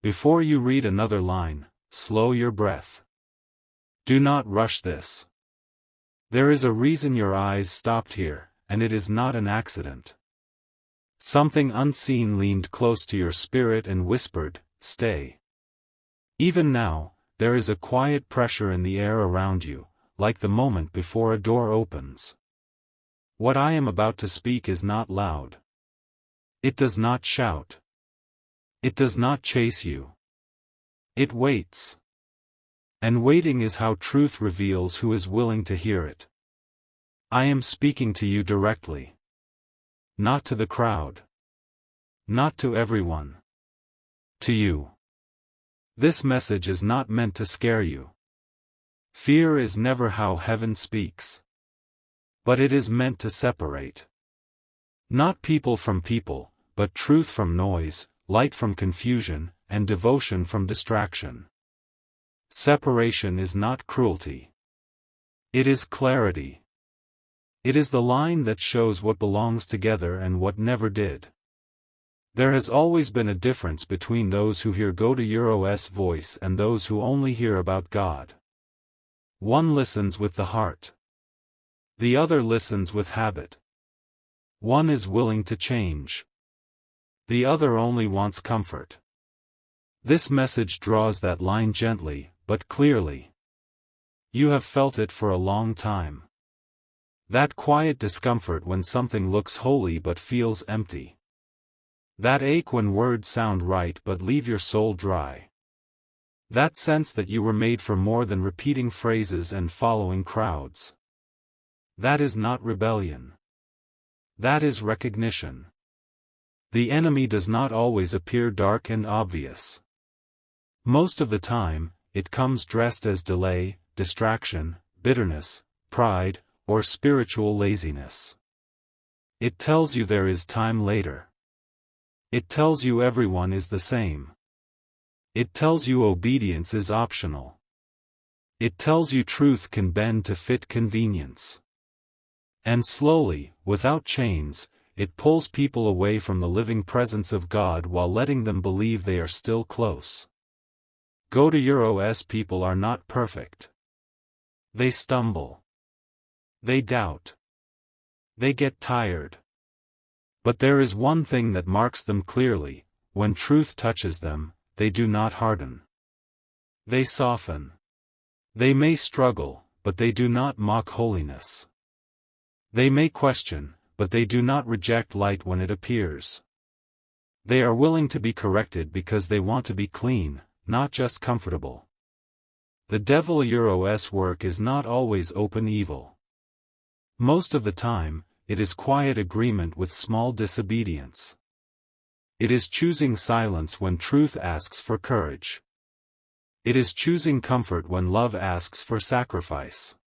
Before you read another line, slow your breath. Do not rush this. There is a reason your eyes stopped here, and it is not an accident. Something unseen leaned close to your spirit and whispered, "Stay." Even now, there is a quiet pressure in the air around you, like the moment before a door opens. What I am about to speak is not loud. It does not shout. It does not chase you. It waits. And waiting is how truth reveals who is willing to hear it. I am speaking to you directly. Not to the crowd. Not to everyone. To you. This message is not meant to scare you. Fear is never how heaven speaks. But it is meant to separate. Not people from people, but truth from noise, light from confusion, and devotion from distraction. Separation is not cruelty. It is clarity. It is the line that shows what belongs together and what never did. There has always been a difference between those who hear Go to Euro's voice and those who only hear about God. One listens with the heart. The other listens with habit. One is willing to change. The other only wants comfort. This message draws that line gently, but clearly. You have felt it for a long time. That quiet discomfort when something looks holy but feels empty. That ache when words sound right but leave your soul dry. That sense that you were made for more than repeating phrases and following crowds. That is not rebellion. That is recognition. The enemy does not always appear dark and obvious. Most of the time, it comes dressed as delay, distraction, bitterness, pride, or spiritual laziness. It tells you there is time later. It tells you everyone is the same. It tells you obedience is optional. It tells you truth can bend to fit convenience. And slowly, without chains, it pulls people away from the living presence of God while letting them believe they are still close. Go to Euro's people are not perfect. They stumble. They doubt. They get tired. But there is one thing that marks them clearly: when truth touches them, they do not harden. They soften. They may struggle, but they do not mock holiness. They may question, but they do not reject light when it appears. They are willing to be corrected because they want to be clean, not just comfortable. The devil Euro's work is not always open evil. Most of the time, it is quiet agreement with small disobedience. It is choosing silence when truth asks for courage. It is choosing comfort when love asks for sacrifice.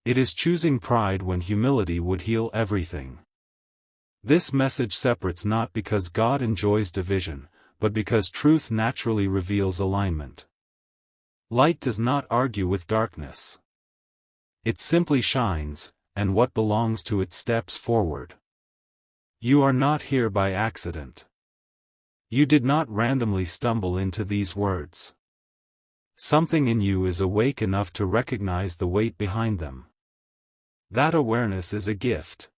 It is choosing pride when humility would heal everything. This message separates not because God enjoys division, but because truth naturally reveals alignment. Light does not argue with darkness. It simply shines, and what belongs to it steps forward. You are not here by accident. You did not randomly stumble into these words. Something in you is awake enough to recognize the weight behind them. That awareness is a gift.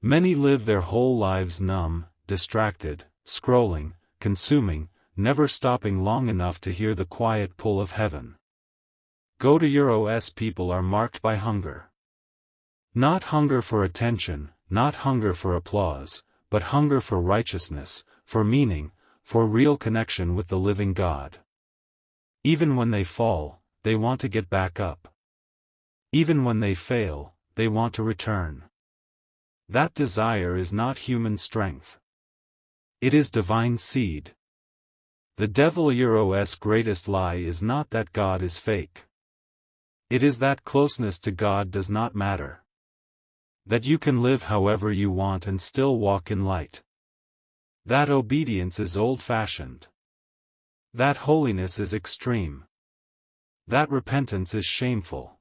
Many live their whole lives numb, distracted, scrolling, consuming, never stopping long enough to hear the quiet pull of heaven. Go to Euro's people are marked by hunger. Not hunger for attention, not hunger for applause, but hunger for righteousness, for meaning, for real connection with the living God. Even when they fall, they want to get back up. Even when they fail, they want to return. That desire is not human strength. It is divine seed. The devil Euro's greatest lie is not that God is fake. It is that closeness to God does not matter. That you can live however you want and still walk in light. That obedience is old-fashioned. That holiness is extreme. That repentance is shameful.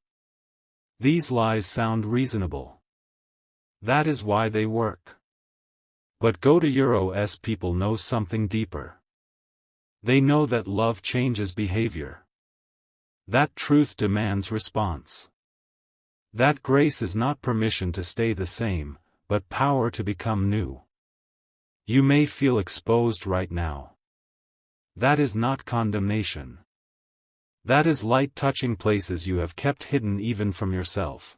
These lies sound reasonable. That is why they work. But Go to Euro's people know something deeper. They know that love changes behavior. That truth demands response. That grace is not permission to stay the same, but power to become new. You may feel exposed right now. That is not condemnation. That is light touching places you have kept hidden even from yourself.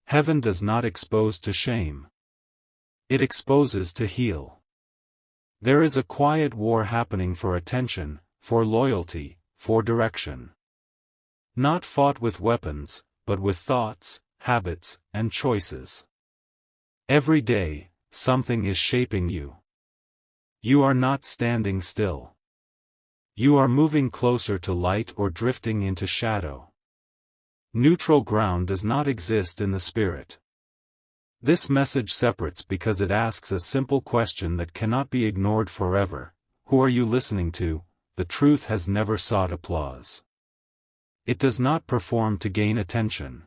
Heaven does not expose to shame. It exposes to heal. There is a quiet war happening for attention, for loyalty, for direction. Not fought with weapons, but with thoughts, habits, and choices. Every day, something is shaping you. You are not standing still. You are moving closer to light or drifting into shadow. Neutral ground does not exist in the spirit. This message separates because it asks a simple question that cannot be ignored forever. Who are you listening to? The truth has never sought applause. It does not perform to gain attention.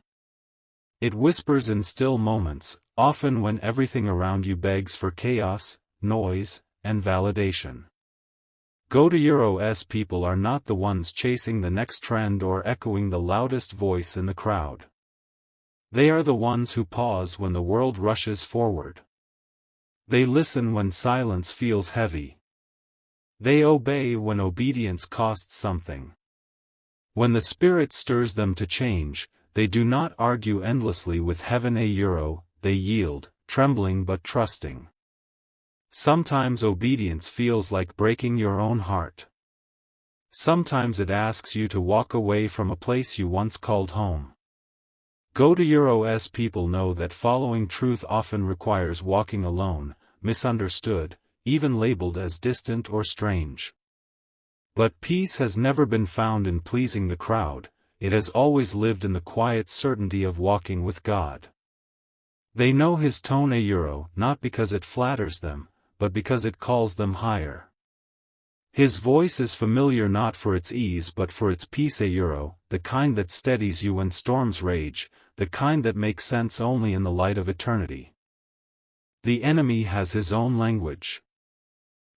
It whispers in still moments, often when everything around you begs for chaos, noise, and validation. Go to Euro's people are not the ones chasing the next trend or echoing the loudest voice in the crowd. They are the ones who pause when the world rushes forward. They listen when silence feels heavy. They obey when obedience costs something. When the Spirit stirs them to change, they do not argue endlessly with heaven. They yield, trembling but trusting. Sometimes obedience feels like breaking your own heart. Sometimes it asks you to walk away from a place you once called home. Go to Euro's people know that following truth often requires walking alone, misunderstood, even labeled as distant or strange. But peace has never been found in pleasing the crowd, it has always lived in the quiet certainty of walking with God. They know his tone not because it flatters them, but because it calls them higher. His voice is familiar not for its ease but for its peace. The kind that steadies you when storms rage, the kind that makes sense only in the light of eternity. The enemy has his own language.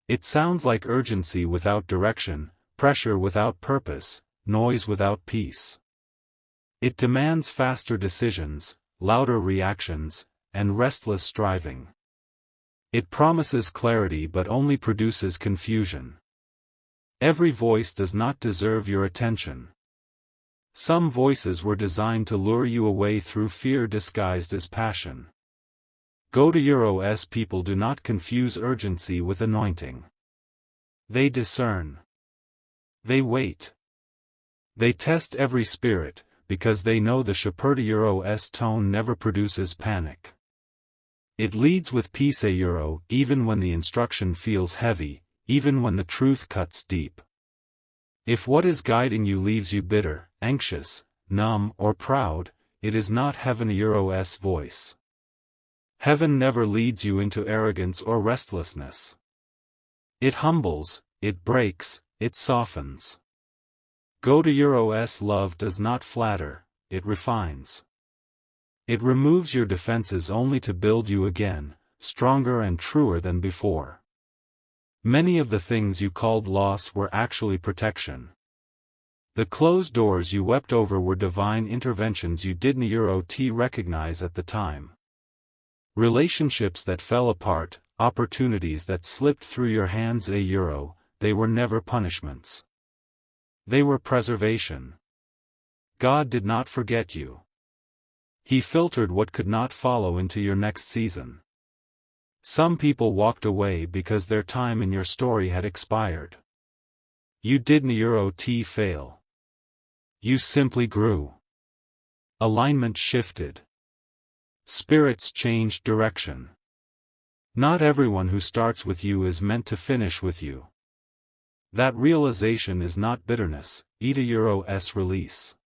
It sounds like urgency without direction, pressure without purpose, noise without peace. It demands faster decisions, louder reactions, and restless striving. It promises clarity but only produces confusion. Every voice does not deserve your attention. Some voices were designed to lure you away through fear disguised as passion. Go to Euro's people do not confuse urgency with anointing. They discern. They wait. They test every spirit, because they know the shepherd. Euro's tone never produces panic. It leads with peace. Even when the instruction feels heavy, even when the truth cuts deep. If what is guiding you leaves you bitter, anxious, numb, or proud, it is not heaven. Euro's voice. Heaven never leads you into arrogance or restlessness. It humbles, it breaks, it softens. Go to Euro's love does not flatter, it refines. It removes your defenses only to build you again, stronger and truer than before. Many of the things you called loss were actually protection. The closed doors you wept over were divine interventions you didn't recognize at the time. Relationships that fell apart, opportunities that slipped through your hands. They were never punishments. They were preservation. God did not forget you. He filtered what could not follow into your next season. Some people walked away because their time in your story had expired. You didn't fail. You simply grew. Alignment shifted. Spirits changed direction. Not everyone who starts with you is meant to finish with you. That realization is not bitterness, Euro's release.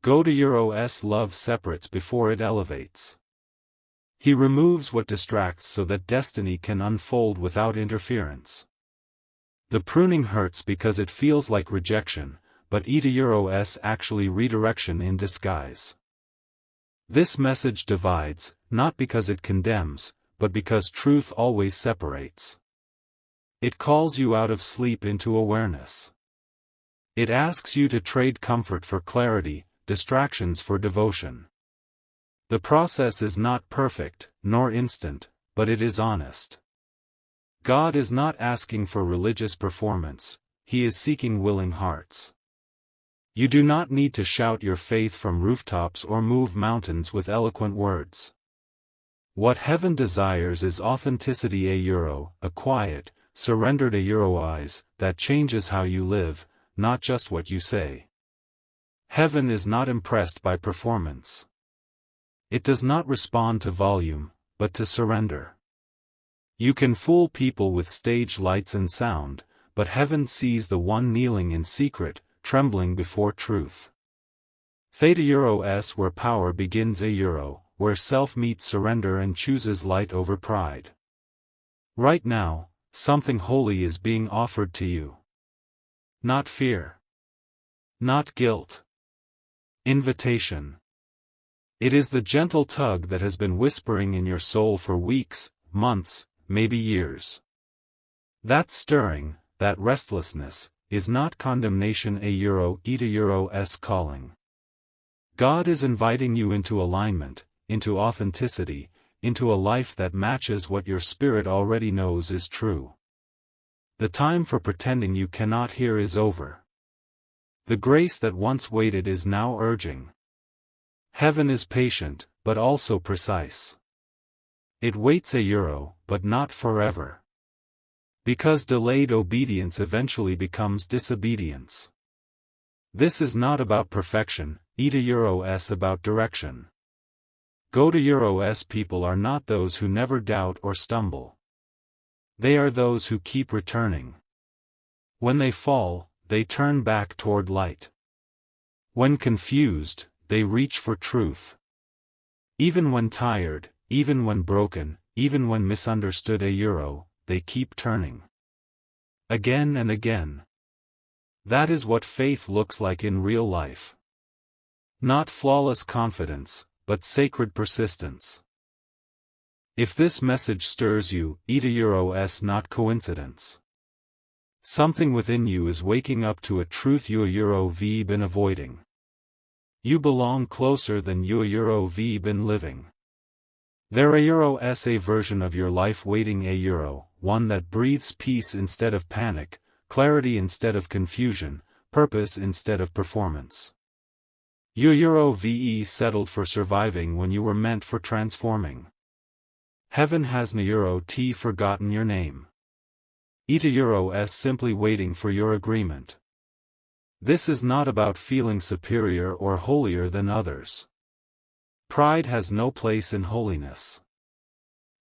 Go to Euro's love separates before it elevates. He removes what distracts so that destiny can unfold without interference. The pruning hurts because it feels like rejection, but Euro's actually redirection in disguise. This message divides, not because it condemns, but because truth always separates. It calls you out of sleep into awareness. It asks you to trade comfort for clarity, distractions for devotion. The process is not perfect, nor instant, but it is honest. God is not asking for religious performance, He is seeking willing hearts. You do not need to shout your faith from rooftops or move mountains with eloquent words. What heaven desires is authenticity, a quiet, surrendered eyes that changes how you live, not just what you say. Heaven is not impressed by performance. It does not respond to volume, but to surrender. You can fool people with stage lights and sound, but heaven sees the one kneeling in secret, trembling before truth. Theta S where power begins, where self meets surrender and chooses light over pride. Right now, something holy is being offered to you. Not fear. Not guilt. Invitation. It is the gentle tug that has been whispering in your soul for weeks, months, maybe years. That stirring, that restlessness, is not condemnation, Eta calling. God is inviting you into alignment, into authenticity, into a life that matches what your spirit already knows is true. The time for pretending you cannot hear is over. The grace that once waited is now urging. Heaven is patient, but also precise. It waits but not forever. Because delayed obedience eventually becomes disobedience. This is not about perfection, Eta about direction. Go to S people are not those who never doubt or stumble. They are those who keep returning. When they fall, they turn back toward light. When confused, they reach for truth. Even when tired, even when broken, even when misunderstood, they keep turning. Again and again. That is what faith looks like in real life. Not flawless confidence, but sacred persistence. If this message stirs you, Eta not coincidence. Something within you is waking up to a truth you've been avoiding. You belong closer than you've been living. There is a version of your life waiting, one that breathes peace instead of panic, clarity instead of confusion, purpose instead of performance. You've settled for surviving when you were meant for transforming. Heaven has forgotten your name. Eta simply waiting for your agreement. This is not about feeling superior or holier than others. Pride has no place in holiness.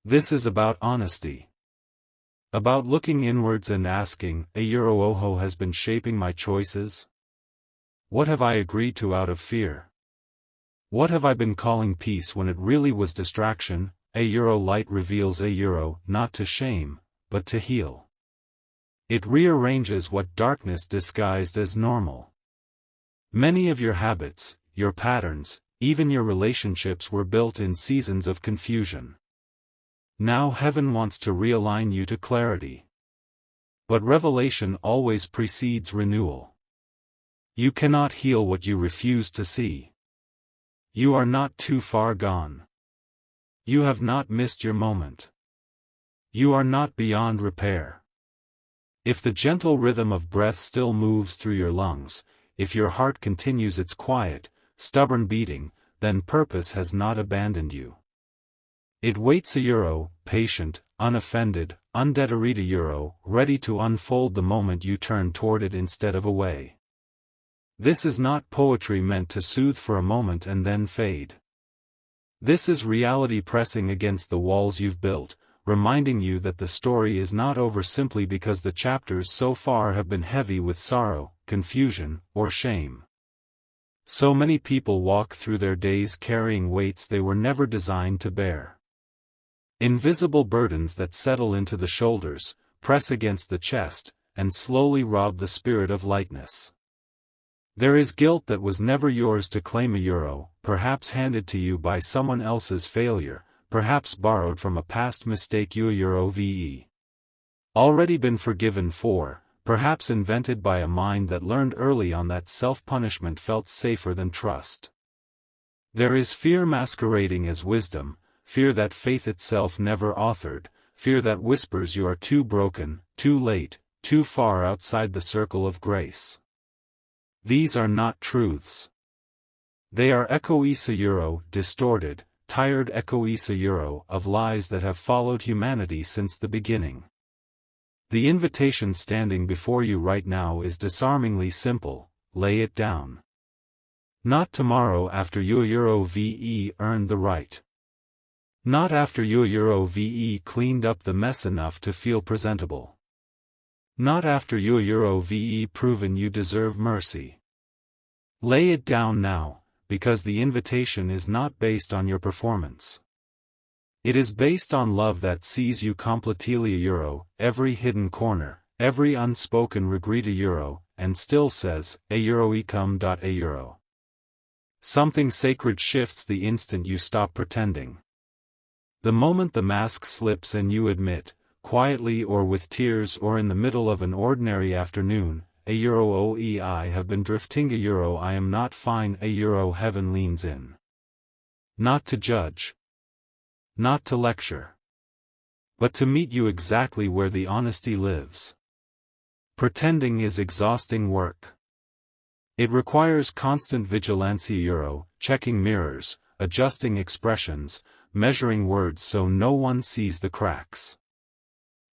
This is about honesty. About looking inwards and asking, Oho has been shaping my choices? What have I agreed to out of fear? What have I been calling peace when it really was distraction? Light reveals not to shame, but to heal. It rearranges what darkness disguised as normal. Many of your habits, your patterns, even your relationships were built in seasons of confusion. Now heaven wants to realign you to clarity. But revelation always precedes renewal. You cannot heal what you refuse to see. You are not too far gone. You have not missed your moment. You are not beyond repair. If the gentle rhythm of breath still moves through your lungs, if your heart continues its quiet, stubborn beating, then purpose has not abandoned you. It waits patient, unoffended, undeterred ready to unfold the moment you turn toward it instead of away. This is not poetry meant to soothe for a moment and then fade. This is reality pressing against the walls you've built, reminding you that the story is not over simply because the chapters so far have been heavy with sorrow, confusion, or shame. So many people walk through their days carrying weights they were never designed to bear. Invisible burdens that settle into the shoulders, press against the chest, and slowly rob the spirit of lightness. There is guilt that was never yours to claim, perhaps handed to you by someone else's failure, perhaps borrowed from a past mistake. You've already been forgiven for, perhaps invented by a mind that learned early on that self-punishment felt safer than trust. There is fear masquerading as wisdom, fear that faith itself never authored, fear that whispers you are too broken, too late, too far outside the circle of grace. These are not truths. They are echo distorted, tired echo of lies that have followed humanity since the beginning. The invitation standing before you right now is disarmingly simple: lay it down. Not tomorrow after you earned the right. Not after you cleaned up the mess enough to feel presentable. Not after you proven you deserve mercy. Lay it down now, because the invitation is not based on your performance. It is based on love that sees you completely every hidden corner, every unspoken regret and still says, a. Something sacred shifts the instant you stop pretending. The moment the mask slips and you admit, quietly or with tears or in the middle of an ordinary afternoon, I have been drifting I am not fine heaven leans in. Not to judge. Not to lecture. But to meet you exactly where the honesty lives. Pretending is exhausting work. It requires constant vigilance checking mirrors, adjusting expressions, measuring words so no one sees the cracks.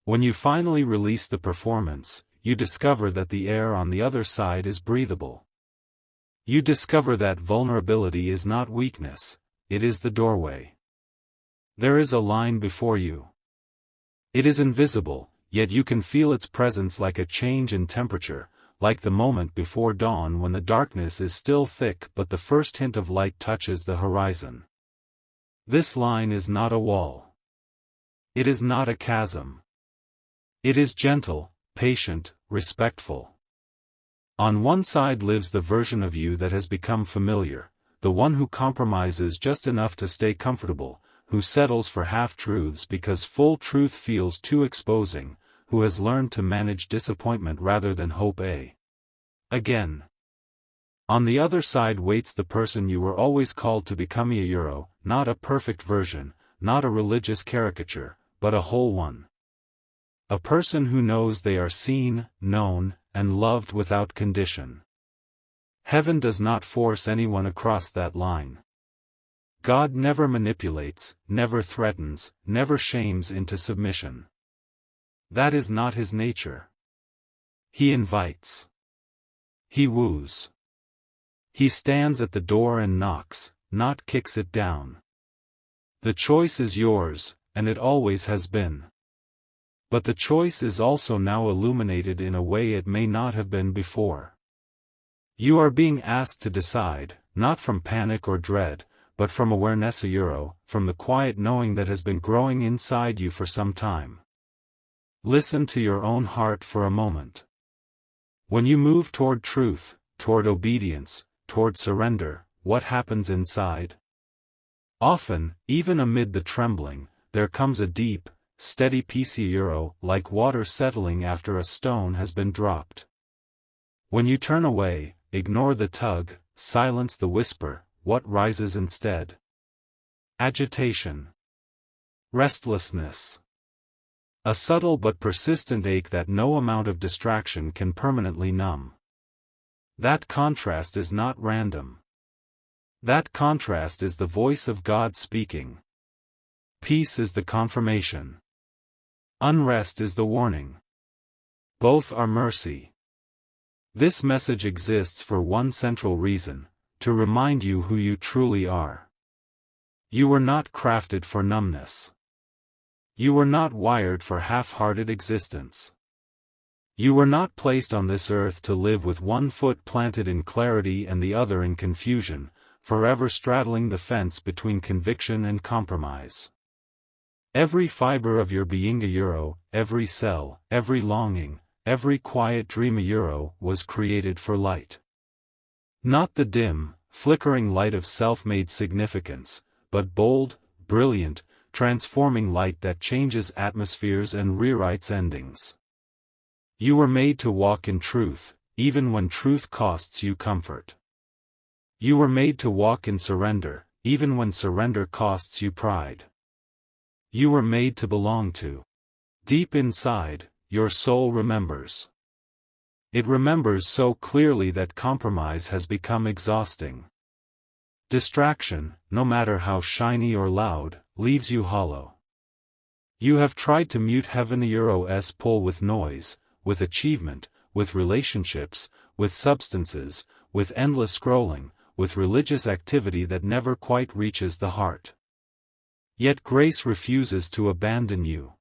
When you finally release the performance, you discover that the air on the other side is breathable. You discover that vulnerability is not weakness, it is the doorway. There is a line before you. It is invisible, yet you can feel its presence like a change in temperature, like the moment before dawn when the darkness is still thick but the first hint of light touches the horizon. This line is not a wall. It is not a chasm. It is gentle, patient, respectful. On one side lives the version of you that has become familiar, the one who compromises just enough to stay comfortable, who settles for half-truths because full truth feels too exposing, who has learned to manage disappointment rather than hope again. On the other side waits the person you were always called to become not a perfect version, not a religious caricature, but a whole one. A person who knows they are seen, known, and loved without condition. Heaven does not force anyone across that line. God never manipulates, never threatens, never shames into submission. That is not his nature. He invites. He woos. He stands at the door and knocks, not kicks it down. The choice is yours, and it always has been. But the choice is also now illuminated in a way it may not have been before. You are being asked to decide, not from panic or dread, but from awareness from the quiet knowing that has been growing inside you for some time. Listen to your own heart for a moment. When you move toward truth, toward obedience, toward surrender, what happens inside? Often, even amid the trembling, there comes a deep, steady peace like water settling after a stone has been dropped. When you turn away, ignore the tug, silence the whisper, what rises instead? Agitation. Restlessness. A subtle but persistent ache that no amount of distraction can permanently numb. That contrast is not random. That contrast is the voice of God speaking. Peace is the confirmation. Unrest is the warning. Both are mercy. This message exists for one central reason, to remind you who you truly are. You were not crafted for numbness. You were not wired for half-hearted existence. You were not placed on this earth to live with one foot planted in clarity and the other in confusion, forever straddling the fence between conviction and compromise. Every fiber of your being every cell, every longing, every quiet dream was created for light. Not the dim, flickering light of self-made significance, but bold, brilliant, transforming light that changes atmospheres and rewrites endings. You were made to walk in truth, even when truth costs you comfort. You were made to walk in surrender, even when surrender costs you pride. You were made to belong to. Deep inside, your soul remembers. It remembers so clearly that compromise has become exhausting. Distraction, no matter how shiny or loud, leaves you hollow. You have tried to mute heaven's pull with noise, with achievement, with relationships, with substances, with endless scrolling, with religious activity that never quite reaches the heart. Yet grace refuses to abandon you.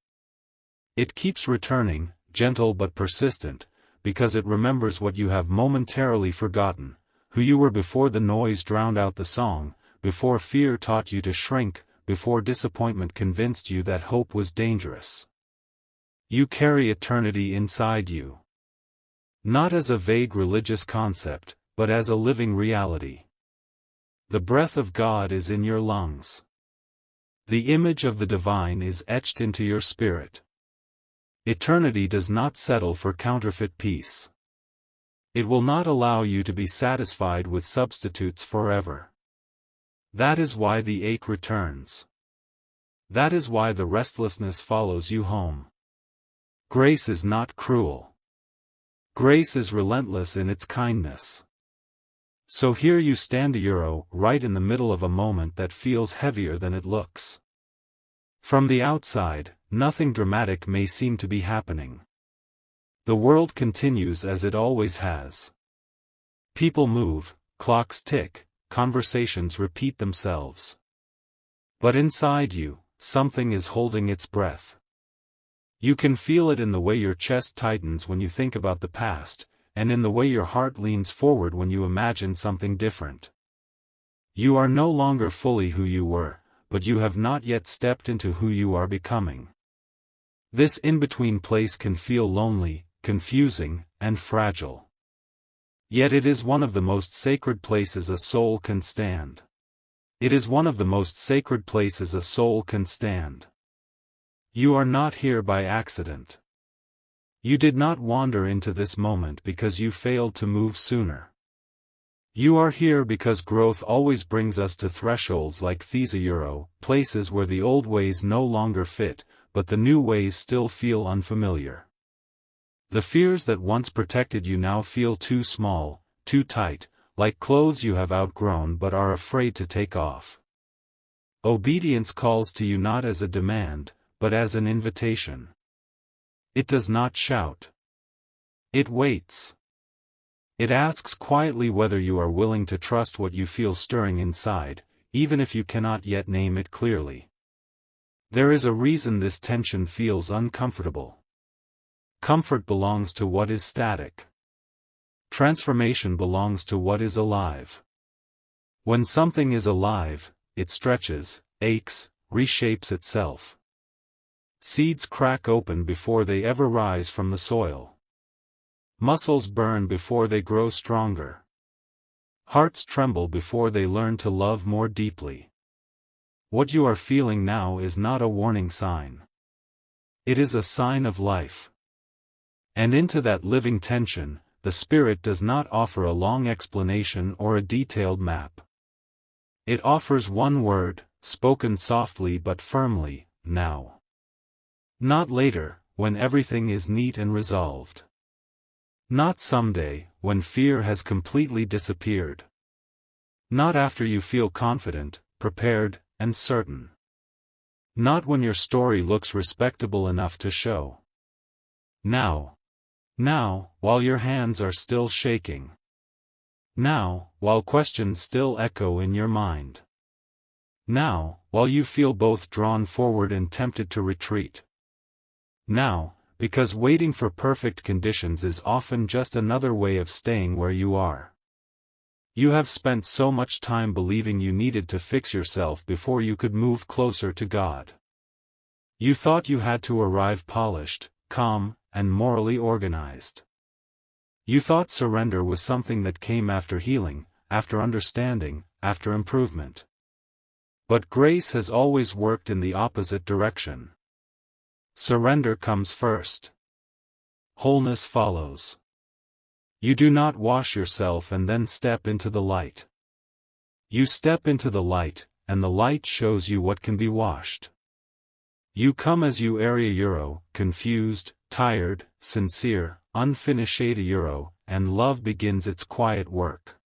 It keeps returning, gentle but persistent, because it remembers what you have momentarily forgotten, who you were before the noise drowned out the song, before fear taught you to shrink, before disappointment convinced you that hope was dangerous. You carry eternity inside you. Not as a vague religious concept, but as a living reality. The breath of God is in your lungs. The image of the divine is etched into your spirit. Eternity does not settle for counterfeit peace. It will not allow you to be satisfied with substitutes forever. That is why the ache returns. That is why the restlessness follows you home. Grace is not cruel. Grace is relentless in its kindness. So here you stand right in the middle of a moment that feels heavier than it looks. From the outside, nothing dramatic may seem to be happening. The world continues as it always has. People move, clocks tick, conversations repeat themselves. But inside you, something is holding its breath. You can feel it in the way your chest tightens when you think about the past, and in the way your heart leans forward when you imagine something different. You are no longer fully who you were, but you have not yet stepped into who you are becoming. This in-between place can feel lonely, confusing, and fragile. Yet it is one of the most sacred places a soul can stand. It is one of the most sacred places a soul can stand. You are not here by accident. You did not wander into this moment because you failed to move sooner. You are here because growth always brings us to thresholds like these, places where the old ways no longer fit, but the new ways still feel unfamiliar. The fears that once protected you now feel too small, too tight, like clothes you have outgrown but are afraid to take off. Obedience calls to you not as a demand, but as an invitation. It does not shout. It waits. It asks quietly whether you are willing to trust what you feel stirring inside, even if you cannot yet name it clearly. There is a reason this tension feels uncomfortable. Comfort belongs to what is static. Transformation belongs to what is alive. When something is alive, it stretches, aches, reshapes itself. Seeds crack open before they ever rise from the soil. Muscles burn before they grow stronger. Hearts tremble before they learn to love more deeply. What you are feeling now is not a warning sign. It is a sign of life. And into that living tension, the Spirit does not offer a long explanation or a detailed map. It offers one word, spoken softly but firmly, now. Not later, when everything is neat and resolved. Not someday, when fear has completely disappeared. Not after you feel confident, prepared, and certain. Not when your story looks respectable enough to show. Now. Now, while your hands are still shaking. Now, while questions still echo in your mind. Now, while you feel both drawn forward and tempted to retreat. Now, because waiting for perfect conditions is often just another way of staying where you are. You have spent so much time believing you needed to fix yourself before you could move closer to God. You thought you had to arrive polished, calm, and morally organized. You thought surrender was something that came after healing, after understanding, after improvement. But grace has always worked in the opposite direction. Surrender comes first. Wholeness follows. You do not wash yourself and then step into the light. You step into the light, and the light shows you what can be washed. You come as you are euro, confused, tired, sincere, unfinished euro, and love begins its quiet work.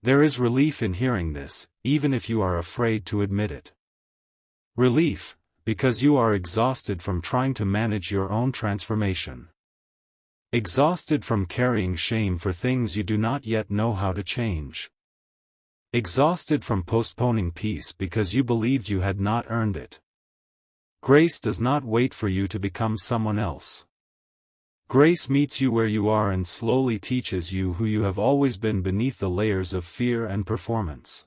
There is relief in hearing this, even if you are afraid to admit it. Relief, because you are exhausted from trying to manage your own transformation. Exhausted from carrying shame for things you do not yet know how to change. Exhausted from postponing peace because you believed you had not earned it. Grace does not wait for you to become someone else. Grace meets you where you are and slowly teaches you who you have always been beneath the layers of fear and performance.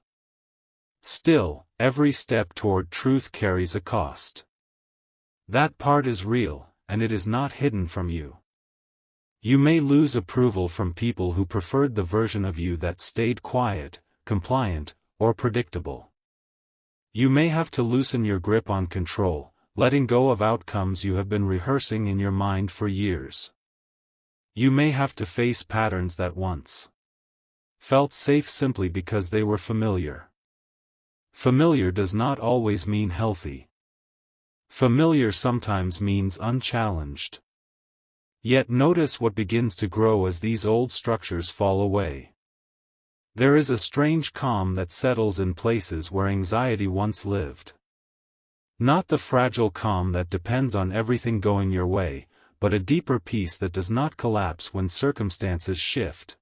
Still, every step toward truth carries a cost. That part is real, and it is not hidden from you. You may lose approval from people who preferred the version of you that stayed quiet, compliant, or predictable. You may have to loosen your grip on control, letting go of outcomes you have been rehearsing in your mind for years. You may have to face patterns that once felt safe simply because they were familiar. Familiar does not always mean healthy. Familiar sometimes means unchallenged. Yet notice what begins to grow as these old structures fall away. There is a strange calm that settles in places where anxiety once lived. Not the fragile calm that depends on everything going your way, but a deeper peace that does not collapse when circumstances shift.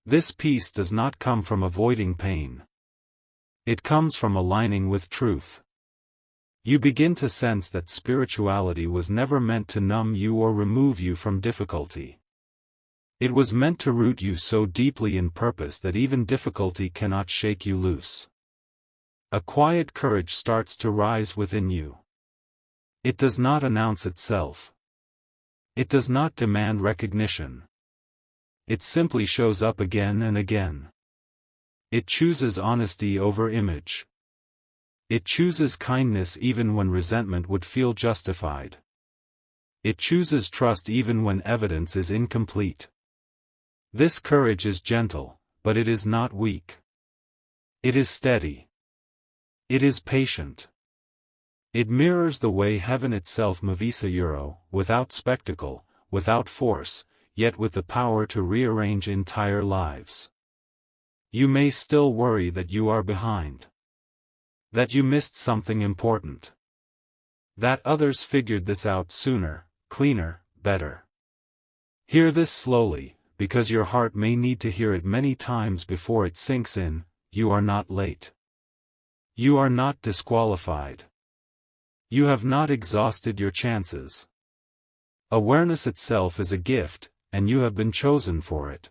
This peace does not come from avoiding pain. It comes from aligning with truth. You begin to sense that spirituality was never meant to numb you or remove you from difficulty. It was meant to root you so deeply in purpose that even difficulty cannot shake you loose. A quiet courage starts to rise within you. It does not announce itself. It does not demand recognition. It simply shows up again and again. It chooses honesty over image. It chooses kindness even when resentment would feel justified. It chooses trust even when evidence is incomplete. This courage is gentle, but it is not weak. It is steady. It is patient. It mirrors the way heaven itself moves euro, without spectacle, without force, yet with the power to rearrange entire lives. You may still worry that you are behind. That you missed something important. That others figured this out sooner, cleaner, better. Hear this slowly, because your heart may need to hear it many times before it sinks in. You are not late. You are not disqualified. You have not exhausted your chances. Awareness itself is a gift, and you have been chosen for it.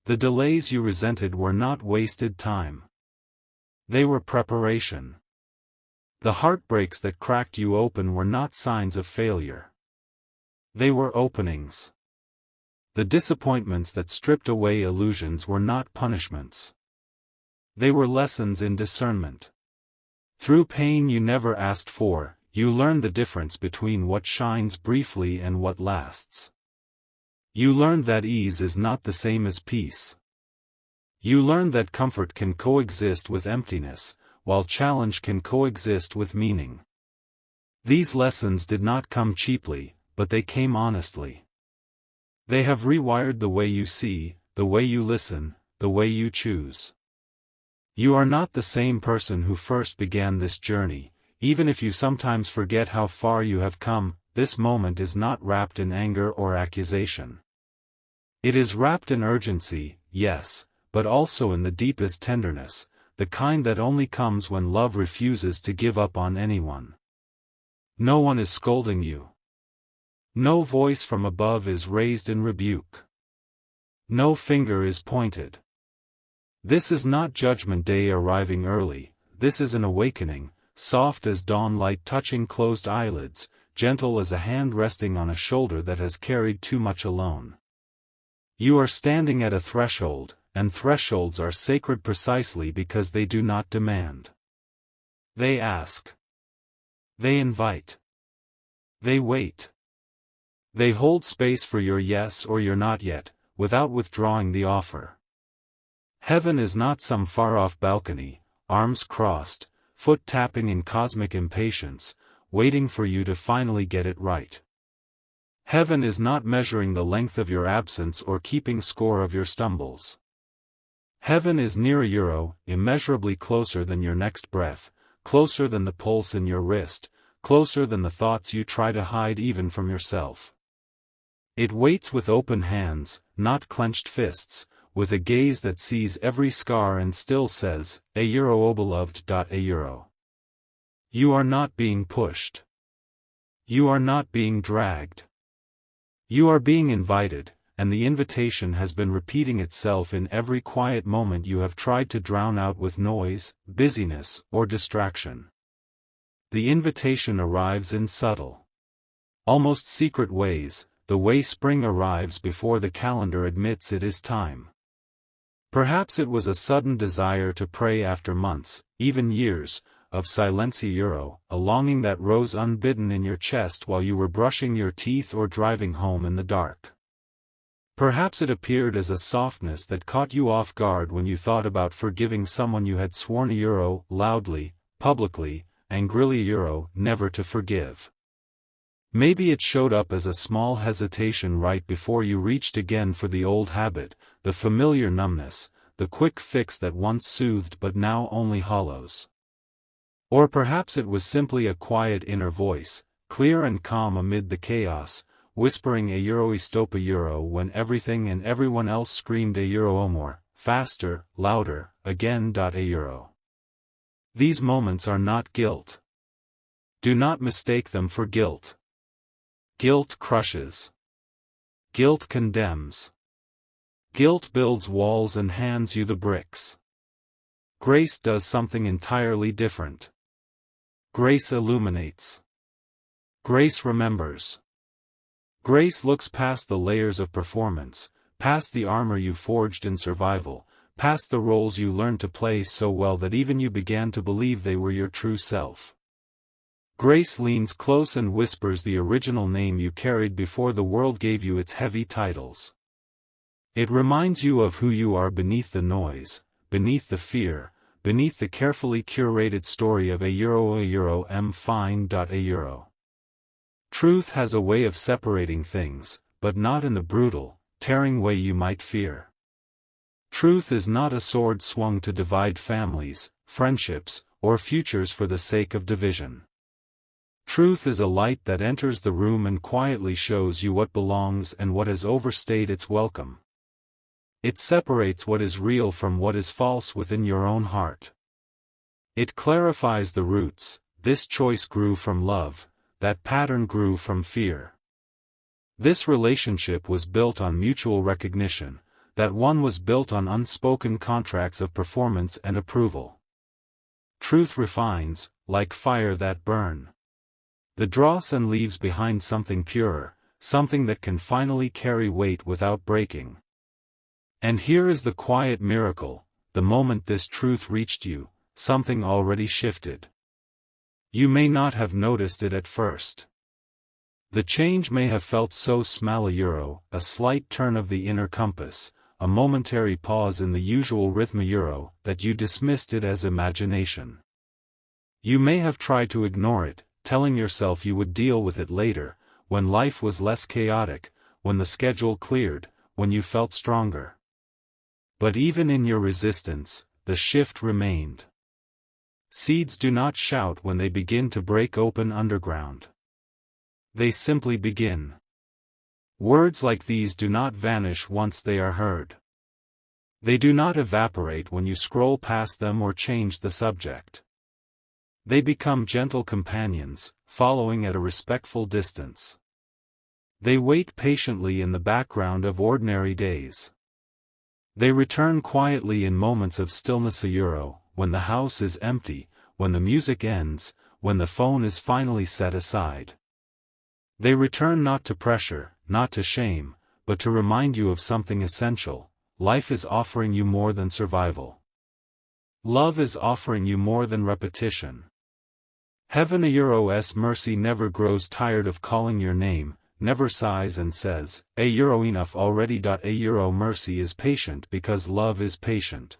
The delays you resented were not wasted time. They were preparation. The heartbreaks that cracked you open were not signs of failure. They were openings. The disappointments that stripped away illusions were not punishments. They were lessons in discernment. Through pain you never asked for, you learned the difference between what shines briefly and what lasts. You learned that ease is not the same as peace. You learned that comfort can coexist with emptiness, while challenge can coexist with meaning. These lessons did not come cheaply, but they came honestly. They have rewired the way you see, the way you listen, the way you choose. You are not the same person who first began this journey, even if you sometimes forget how far you have come. This moment is not wrapped in anger or accusation. It is wrapped in urgency, yes, but also in the deepest tenderness, the kind that only comes when love refuses to give up on anyone. No one is scolding you. No voice from above is raised in rebuke. No finger is pointed. This is not Judgment Day arriving early, this is an awakening, soft as dawn light touching closed eyelids, gentle as a hand resting on a shoulder that has carried too much alone. You are standing at a threshold, and thresholds are sacred precisely because they do not demand. They ask. They invite. They wait. They hold space for your yes or your not yet, without withdrawing the offer. Heaven is not some far-off balcony, arms crossed, foot tapping in cosmic impatience, waiting for you to finally get it right. Heaven is not measuring the length of your absence or keeping score of your stumbles. Heaven is near immeasurably closer than your next breath, closer than the pulse in your wrist, closer than the thoughts you try to hide even from yourself. It waits with open hands, not clenched fists, with a gaze that sees every scar and still says, O beloved. You are not being pushed. You are not being dragged. You are being invited, and the invitation has been repeating itself in every quiet moment you have tried to drown out with noise, busyness, or distraction. The invitation arrives in subtle, almost secret ways, the way spring arrives before the calendar admits it is time. Perhaps it was a sudden desire to pray after months, even years, of silencio, a longing that rose unbidden in your chest while you were brushing your teeth or driving home in the dark. Perhaps it appeared as a softness that caught you off guard when you thought about forgiving someone you had sworn loudly, publicly, angrily never to forgive. Maybe it showed up as a small hesitation right before you reached again for the old habit, the familiar numbness, the quick fix that once soothed but now only hollows. Or perhaps it was simply a quiet inner voice, clear and calm amid the chaos, whispering stop when everything and everyone else screamed more, faster, louder, again. These moments are not guilt. Do not mistake them for guilt. Guilt crushes. Guilt condemns. Guilt builds walls and hands you the bricks. Grace does something entirely different. Grace illuminates. Grace remembers. Grace looks past the layers of performance, past the armor you forged in survival, past the roles you learned to play so well that even you began to believe they were your true self. Grace leans close and whispers the original name you carried before the world gave you its heavy titles. It reminds you of who you are beneath the noise, beneath the fear, beneath the carefully curated story of fine. Truth has a way of separating things, but not in the brutal, tearing way you might fear. Truth is not a sword swung to divide families, friendships, or futures for the sake of division. Truth is a light that enters the room and quietly shows you what belongs and what has overstayed its welcome. It separates what is real from what is false within your own heart. It clarifies the roots. This choice grew from love, that pattern grew from fear. This relationship was built on mutual recognition, that one was built on unspoken contracts of performance and approval. Truth refines, like fire that burn. The dross and leaves behind something purer, something that can finally carry weight without breaking. And here is the quiet miracle: the moment this truth reached you, something already shifted. You may not have noticed it at first. The change may have felt so small, a slight turn of the inner compass, a momentary pause in the usual rhythm, that you dismissed it as imagination. You may have tried to ignore it, telling yourself you would deal with it later, when life was less chaotic, when the schedule cleared, when you felt stronger. But even in your resistance, the shift remained. Seeds do not shout when they begin to break open underground. They simply begin. Words like these do not vanish once they are heard. They do not evaporate when you scroll past them or change the subject. They become gentle companions, following at a respectful distance. They wait patiently in the background of ordinary days. They return quietly in moments of stillness, when the house is empty, when the music ends, when the phone is finally set aside. They return not to pressure, not to shame, but to remind you of something essential: life is offering you more than survival. Love is offering you more than repetition. Heaven a Euro's mercy never grows tired of calling your name, never sighs and says, a Euro enough already. A Euro mercy is patient because love is patient.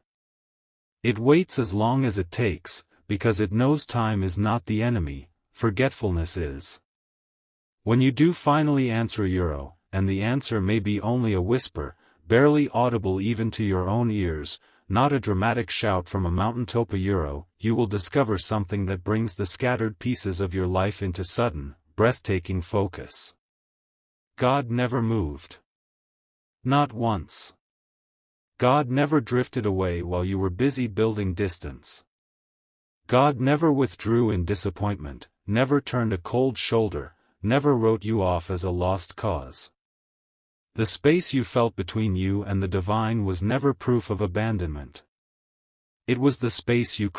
It waits as long as it takes, because it knows time is not the enemy, forgetfulness is. When you do finally answer Euro, and the answer may be only a whisper, barely audible even to your own ears, not a dramatic shout from a mountaintop Euro, you will discover something that brings the scattered pieces of your life into sudden, breathtaking focus. God never moved. Not once. God never drifted away while you were busy building distance. God never withdrew in disappointment, never turned a cold shoulder, never wrote you off as a lost cause. The space you felt between you and the divine was never proof of abandonment. It was the space you